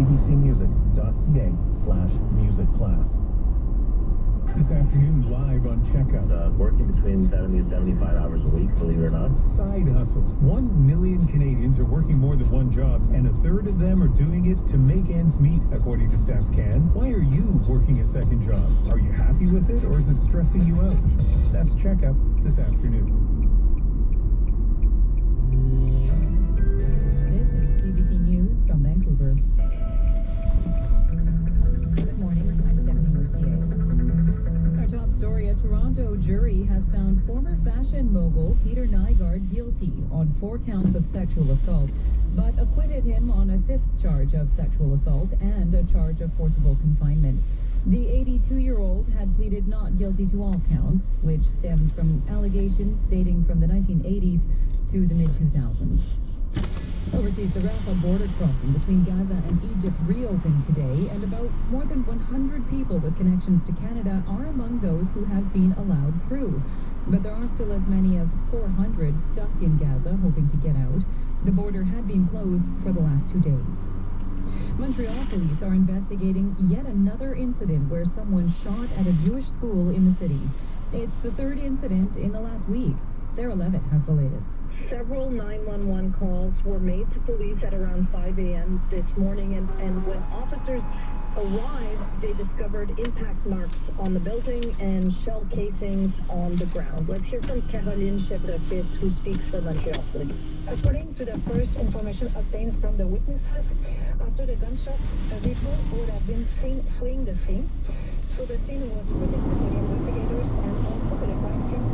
cbcmusic.ca/music class. This afternoon, live on Checkout. Working between 70 and 75 hours a week, believe it or not. Side hustles. 1 million Canadians are working more than one job, and a third of them are doing it to make ends meet, according to Stats Can. Why are you working a second job? Are you happy with it, or is it stressing you out? That's Checkup this afternoon. This is CBC News from Vancouver. Good morning, I'm Stephanie Mercier. Our top story, a Toronto jury has found former fashion mogul Peter Nygaard guilty on 4 counts of sexual assault, but acquitted him on a 5th charge of sexual assault and a charge of forcible confinement. The 82-year-old had pleaded not guilty to all counts, which stemmed from allegations dating from the 1980s to the mid-2000s. Overseas, the Rafah border crossing between Gaza and Egypt reopened today, and about more than 100 people with connections to Canada are among those who have been allowed through. But there are still as many as 400 stuck in Gaza hoping to get out. The border had been closed for the last 2 days. Montreal police are investigating yet another incident where someone shot at a Jewish school in the city. It's the 3rd incident in the last week. Sarah Levitt has the latest. Several 911 calls were made to police at around 5 a.m. this morning, and when officers arrived, they discovered impact marks on the building and shell casings on the ground. Let's hear from Caroline Chevrefis, who speaks for Montreal Police. According to the first information obtained from the witnesses, after the gunshot, a vehicle would have been seen fleeing the scene. So the scene was protected by investigators and also by the crime scene.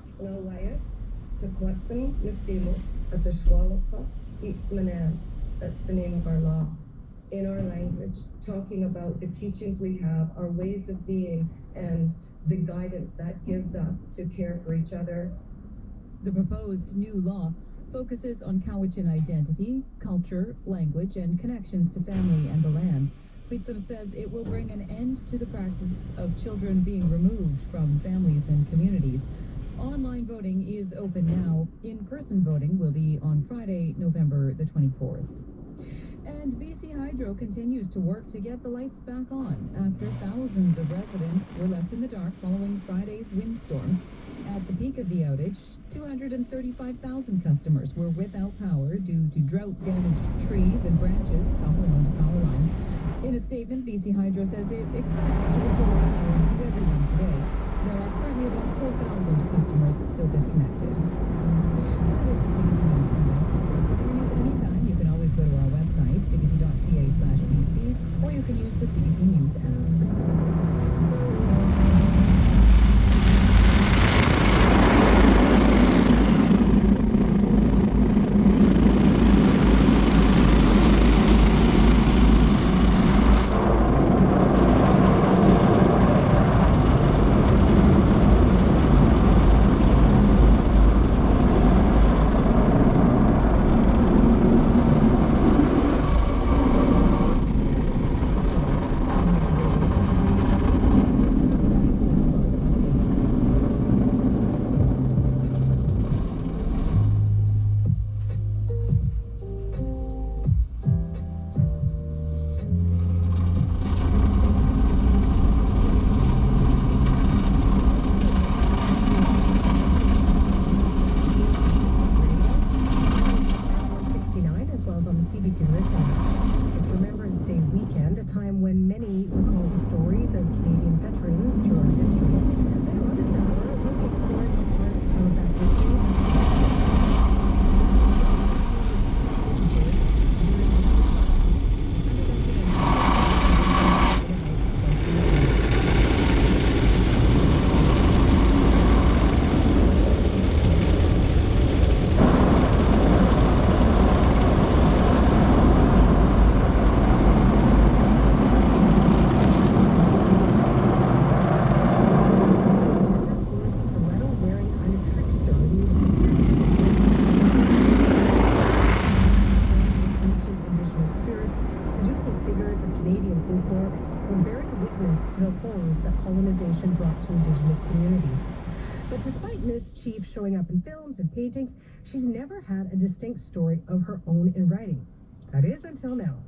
Snowlight, Tequetzin, Mistimo, Atashwalapa, Eastmanan. That's the name of our law. In our language, talking about the teachings we have, our ways of being, and the guidance that gives us to care for each other. The proposed new law focuses on Cowichan identity, culture, language, and connections to family and the land. Huitsum says it will bring an end to the practice of children being removed from families and communities. Online voting is open now. In-person voting will be on Friday, November the 24th. And BC Hydro continues to work to get the lights back on after thousands of residents were left in the dark following Friday's windstorm. At the peak of the outage, 235,000 customers were without power due to drought-damaged trees and branches toppling onto power lines. In a statement, BC Hydro says it expects to restore power to everyone today. There are currently about 4,000 customers still disconnected. And that is the CBC News from Vancouver. For more news anytime, you can always go to our website, cbc.ca/bc, or you can use the CBC News app. CBC Listen. It's Remembrance Day weekend, a time when many recall the stories of Canadian veterans through our history. Later on this hour, we'll be exploring a part of that history. To the horrors that colonization brought to Indigenous communities. But despite Miss Chief showing up in films and paintings, she's never had a distinct story of her own in writing. That is until now.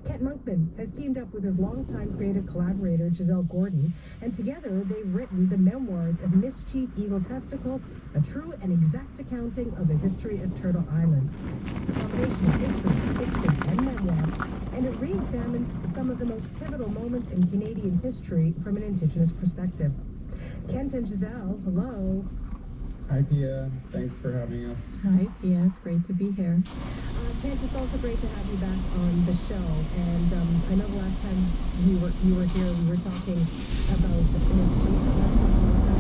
Kent Monkman has teamed up with his longtime creative collaborator Giselle Gordon, and together they've written the memoirs of Miss Chief Eagle Testicle, a true and exact accounting of the history of Turtle Island. It's a combination of history, fiction, and memoir, and it re-examines some of the most pivotal moments in Canadian history from an Indigenous perspective. Kent and Giselle, hello. Hi, Pia. Thanks for having us. Hi, Pia. It's great to be here. Kent, it's also great to have you back on the show. And I know the last time you were here, we were talking about Miss Chief. Let's talk about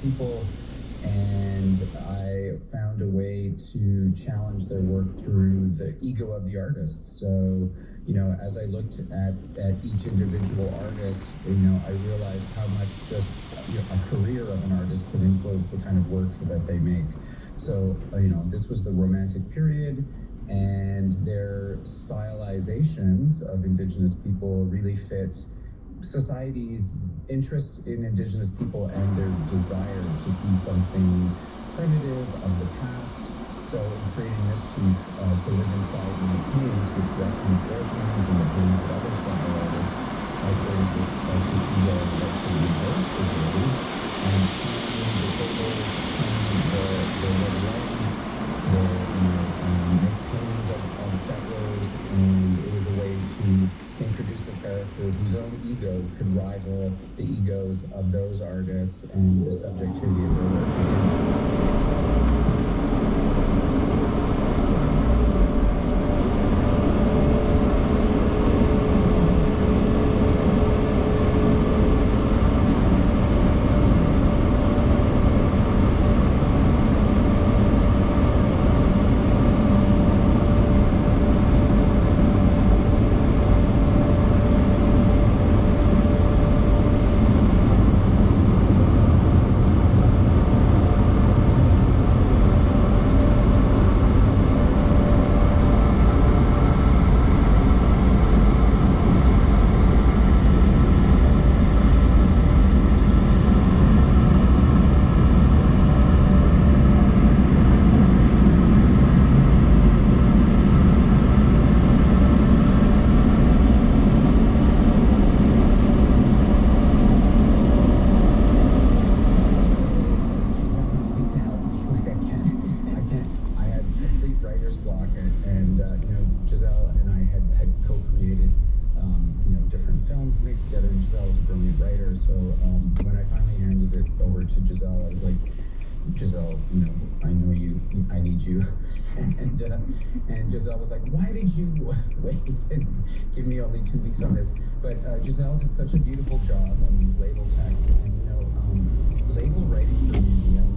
people, and I found a way to challenge their work through the ego of the artist. So, you know, as I looked at each individual artist, you know, I realized how much just a career of an artist can influence the kind of work that they make. So, you know, this was the Romantic period, and their stylizations of Indigenous people really fit society's interest in Indigenous people and their desire to see something primitive of the past. So in creating Miss Chief to live inside my paintings, which reference their paintings and the paintings of other style artists, I created this idea that could reverse the roles and painting the photos, painting the red lights, make paintings of settlers, and it was a way to introduce a character whose own ego could rival the egos of those artists and the subjectivity of their work. Together, and Giselle is a brilliant writer. So when I finally handed it over to Giselle, I was like, Giselle, you know, I know you, I need you. And Giselle was like, why did you wait and give me only 2 weeks on this? But Giselle did such a beautiful job on these label texts, and you know, label writing for a museum